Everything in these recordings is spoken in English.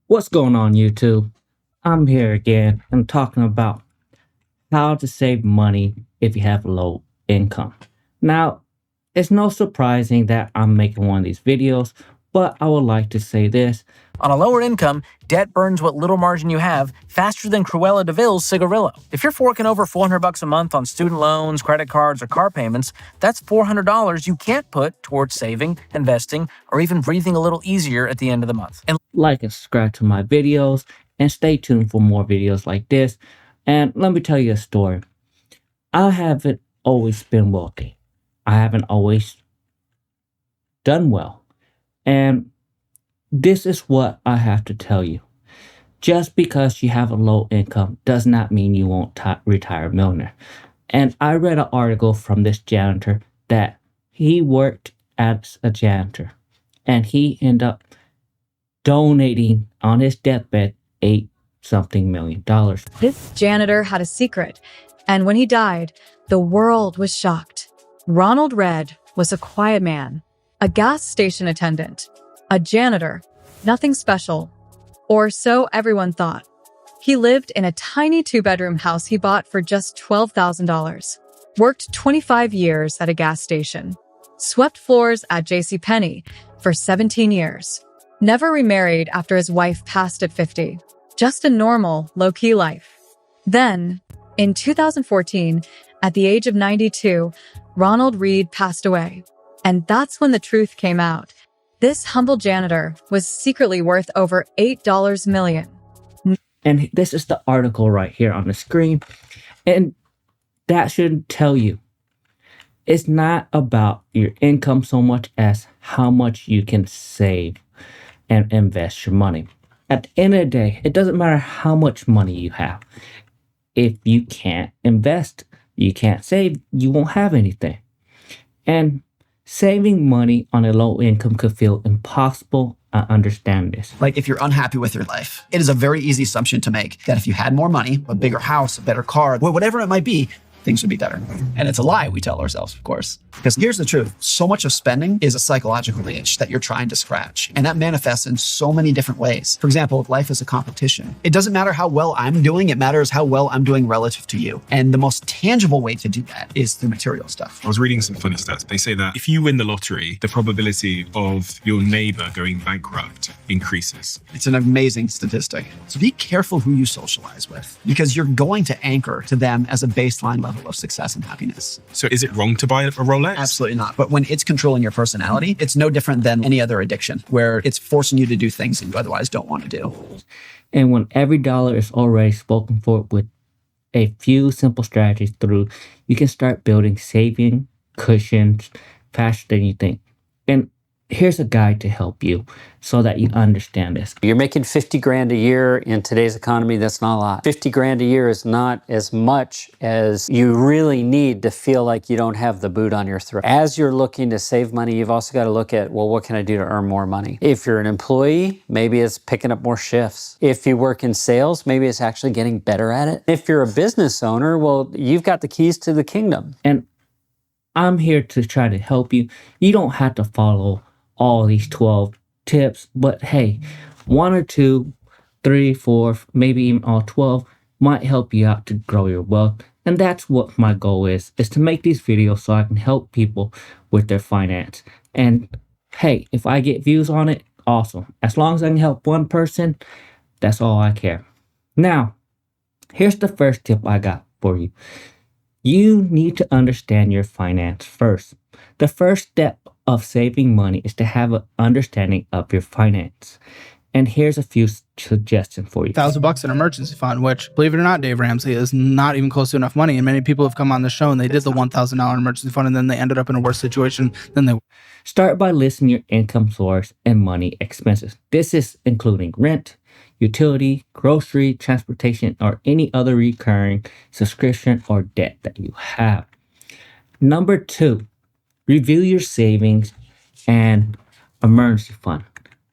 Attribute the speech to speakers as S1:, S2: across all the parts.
S1: What's going on, YouTube? I'm here again and talking about how to save money if you have low income. Now, it's no surprising that I'm making one of these videos, but I would like to say this.
S2: On a lower income, debt burns what little margin you have faster than Cruella de Vil's cigarillo. If you're forking over $400 a month on student loans, credit cards, or car payments, that's $400 you can't put towards saving, investing, or even breathing a little easier at the end of the month. And
S1: Like and subscribe to my videos and stay tuned for more videos like this. And let me tell you a story. I haven't always been wealthy. I haven't always done well. And this is what I have to tell you. Just because you have a low income does not mean you won't retire a millionaire. And I read an article from this janitor that he worked as a janitor and he ended up donating on his deathbed $8 million.
S3: This janitor had a secret, and when he died, the world was shocked. Ronald Red was a quiet man, a gas station attendant, a janitor, nothing special, or so everyone thought. He lived in a tiny two-bedroom house he bought for just $12,000, worked 25 years at a gas station, swept floors at JCPenney for 17 years, never remarried after his wife passed at 50. Just a normal, low-key life. Then, in 2014, at the age of 92, Ronald Reed passed away. And that's when the truth came out. This humble janitor was secretly worth over $8 million.
S1: And this is the article right here on the screen. And that should tell you, it's not about your income so much as how much you can save and invest your money. At the end of the day, it doesn't matter how much money you have. If you can't invest, you can't save, you won't have anything. And saving money on a low income could feel impossible. I understand this.
S4: Like if you're unhappy with your life, it is a very easy assumption to make that if you had more money, a bigger house, a better car, whatever it might be, things would be better. And it's a lie we tell ourselves, of course. Because here's the truth. So much of spending is a psychological itch that you're trying to scratch. And that manifests in so many different ways. For example, if life is a competition, it doesn't matter how well I'm doing, it matters how well I'm doing relative to you. And the most tangible way to do that is through material stuff.
S5: I was reading some funny stats. They say that if you win the lottery, the probability of your neighbor going bankrupt increases.
S4: It's an amazing statistic. So be careful who you socialize with, because you're going to anchor to them as a baseline level of success and happiness.
S5: So is it wrong to buy a Rolex?
S4: Absolutely not. But when it's controlling your personality, it's no different than any other addiction where it's forcing you to do things that you otherwise don't want to do.
S1: And when every dollar is already spoken for with a few simple strategies through, you can start building saving cushions faster than you think. And here's a guide to help you so that you understand this.
S6: You're making 50 grand a year in today's economy. That's not a lot. 50 grand a year is not as much as you really need to feel like you don't have the boot on your throat. As you're looking to save money, you've also got to look at, well, what can I do to earn more money? If you're an employee, maybe it's picking up more shifts. If you work in sales, maybe it's actually getting better at it. If you're a business owner, well, you've got the keys to the kingdom.
S1: And I'm here to try to help you. You don't have to follow all these 12 tips, but hey, 1 or 2, 3, 4, maybe even all 12 might help you out to grow your wealth. And that's what my goal is to make these videos so I can help people with their finance. And hey, if I get views on it, awesome. As long as I can help one person, that's all I care. Now, here's the first tip I got for you. You need to understand your finance first. The first step of saving money is to have an understanding of your finance. And here's a few suggestions for you.
S7: $1,000 in an emergency fund, which, believe it or not, Dave Ramsey, is not even close to enough money. And many people have come on the show and they did the $1,000 emergency fund and then they ended up in a worse situation than they were.
S1: Start by listing your income source and money expenses. This is including rent, utility, grocery, transportation, or any other recurring subscription or debt that you have. Number 2, review your savings and emergency fund.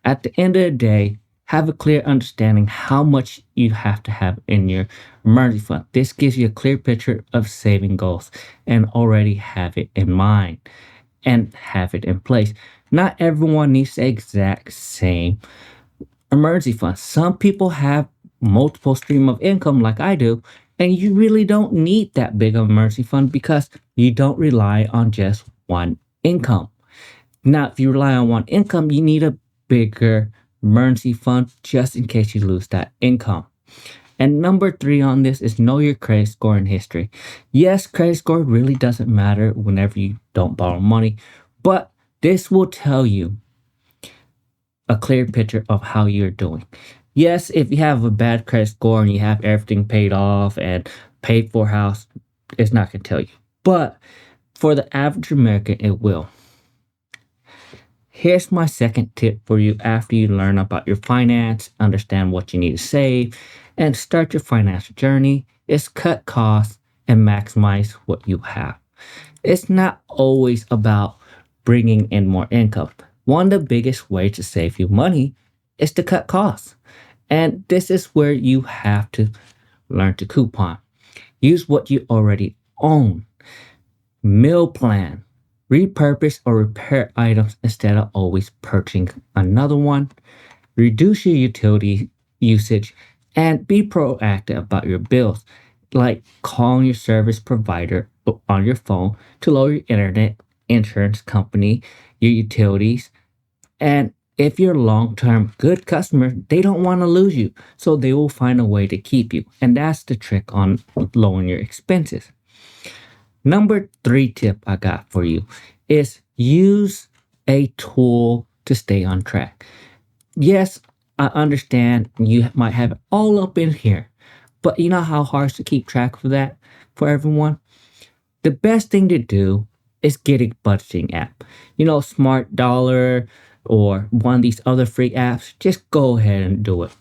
S1: At the end of the day, have a clear understanding how much you have to have in your emergency fund. This gives you a clear picture of saving goals and already have it in mind and have it in place. Not everyone needs the exact same emergency fund. Some people have multiple stream of income like I do, and you really don't need that big of emergency fund because you don't rely on just one income. Now, if you rely on one income, you need a bigger emergency fund just in case you lose that income. And number 3 on this is know your credit score and history. Yes, credit score really doesn't matter whenever you don't borrow money, but this will tell you a clear picture of how you're doing. Yes, if you have a bad credit score and you have everything paid off and paid for house, it's not going to tell you. But for the average American, it will. Here's my second tip for you after you learn about your finance, understand what you need to save, and start your financial journey is cut costs and maximize what you have. It's not always about bringing in more income. One of the biggest ways to save you money is to cut costs. And this is where you have to learn to coupon. Use what you already own. Meal plan. Repurpose or repair items instead of always purchasing another one. Reduce your utility usage and be proactive about your bills, like calling your service provider on your phone to lower your internet, insurance company, your utilities. And if you're a long-term good customer, they don't want to lose you, so they will find a way to keep you. And that's the trick on lowering your expenses. Number 3 tip I got for you is use a tool to stay on track. Yes, I understand you might have it all up in here, but you know how hard to keep track of that for everyone? The best thing to do is get a budgeting app. Smart Dollar or one of these other free apps. Just go ahead and do it.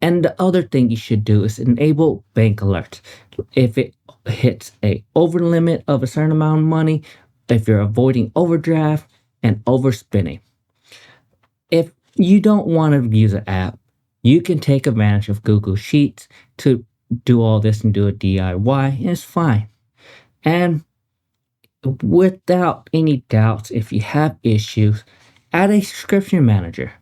S1: And the other thing you should do is enable bank alerts. If it hits a over limit of a certain amount of money, if you're avoiding overdraft and overspending. If you don't want to use an app, you can take advantage of Google Sheets to do all this and do a DIY, and it's fine. And without any doubts, if you have issues, add a subscription manager.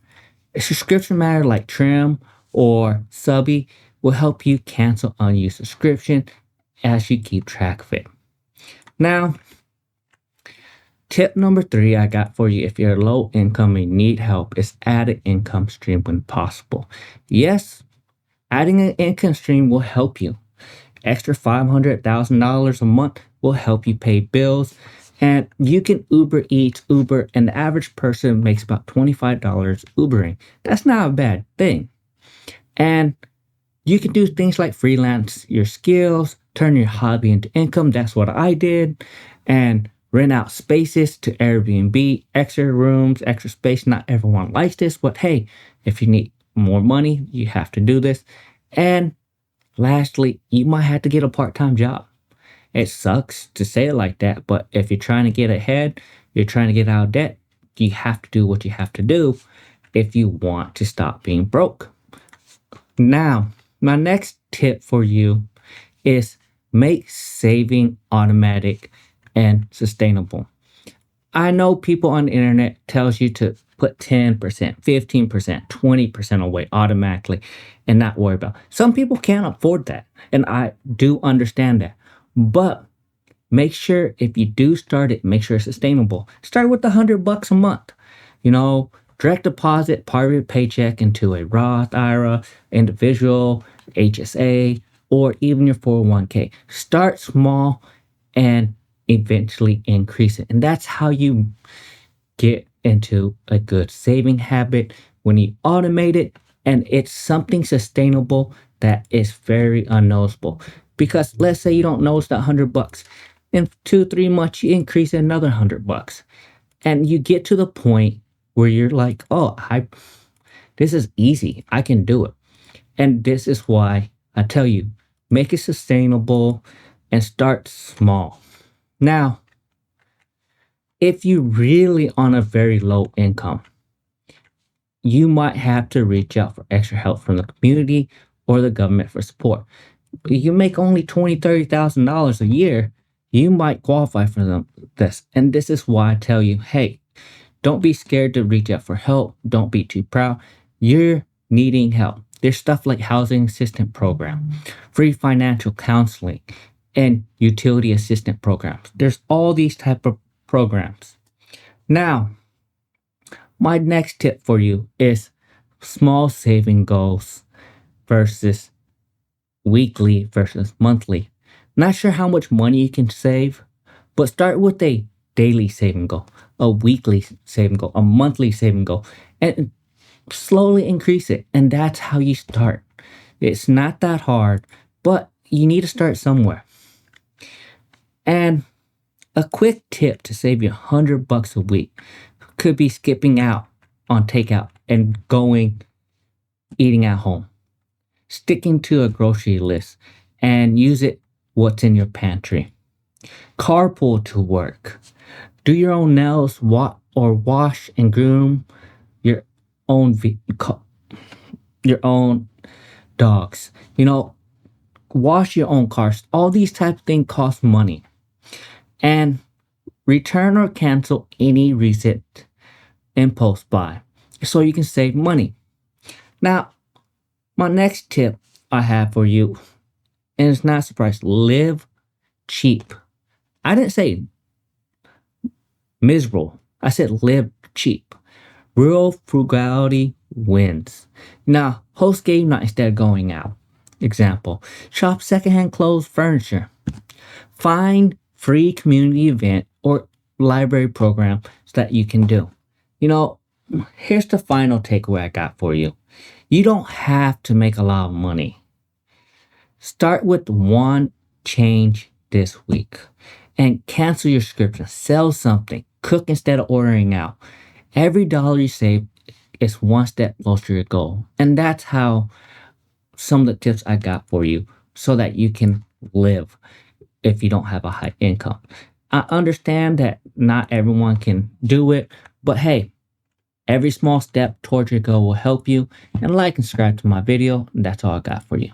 S1: A subscription manager like Trim or Subby will help you cancel unused subscription as you keep track of it. Now, tip number 3 I got for you if you're low income and need help is add an income stream when possible. Yes, adding an income stream will help you. Extra $500,000 a month will help you pay bills. And you can Uber Eats, Uber, and the average person makes about $25 Ubering. That's not a bad thing. And you can do things like freelance your skills, turn your hobby into income. That's what I did. And rent out spaces to Airbnb, extra rooms, extra space. Not everyone likes this, but hey, if you need more money, you have to do this. And lastly, you might have to get a part-time job. It sucks to say it like that, but if you're trying to get ahead, you're trying to get out of debt, you have to do what you have to do if you want to stop being broke. Now, my next tip for you is make saving automatic and sustainable. I know people on the internet tells you to put 10%, 15%, 20% away automatically and not worry about it. Some people can't afford that, and I do understand that. But make sure if you do start it, make sure it's sustainable. Start with $100 a month. Direct deposit part of your paycheck into a Roth IRA, individual, HSA, or even your 401k. Start small and eventually increase it. And that's how you get into a good saving habit when you automate it. And it's something sustainable that is very unnoticeable. Because let's say you don't notice that $100. In 2-3 months, you increase another $100. And you get to the point where you're like, this is easy. I can do it. And this is why I tell you, make it sustainable and start small. Now, if you're really on a very low income, you might have to reach out for extra help from the community or the government for support. You make only $20,000, $30,000 a year, you might qualify for this. And this is why I tell you, hey, don't be scared to reach out for help. Don't be too proud. you're needing help. There's stuff like housing assistant program, free financial counseling, and utility assistant programs. There's all these type of programs. Now, my next tip for you is small saving goals versus weekly versus monthly. Not sure how much money you can save, but start with a daily saving goal, a weekly saving goal, a monthly saving goal, and slowly increase it. And that's how you start. It's not that hard, but you need to start somewhere. And a quick tip to save you $100 a week could be skipping out on takeout and eating at home. Sticking to a grocery list and use it what's in your pantry. Carpool to work. Do your own nails or wash and groom your own dogs. Wash your own cars. All these types of things cost money. And return or cancel any recent impulse buy so you can save money. Now, my next tip I have for you, and it's not a surprise, live cheap. I didn't say miserable. I said live cheap. Real frugality wins. Now, host game night instead of going out. Example, shop secondhand clothes, furniture. Find free community event or library programs that you can do. Here's the final takeaway I got for you. You don't have to make a lot of money. Start with one change this week and cancel your subscription. Sell something. Cook instead of ordering out. Every dollar you save is one step closer to your goal. And that's how some of the tips I got for you so that you can live if you don't have a high income. I understand that not everyone can do it, but hey, every small step towards your goal will help you. And like and subscribe to my video. That's all I got for you.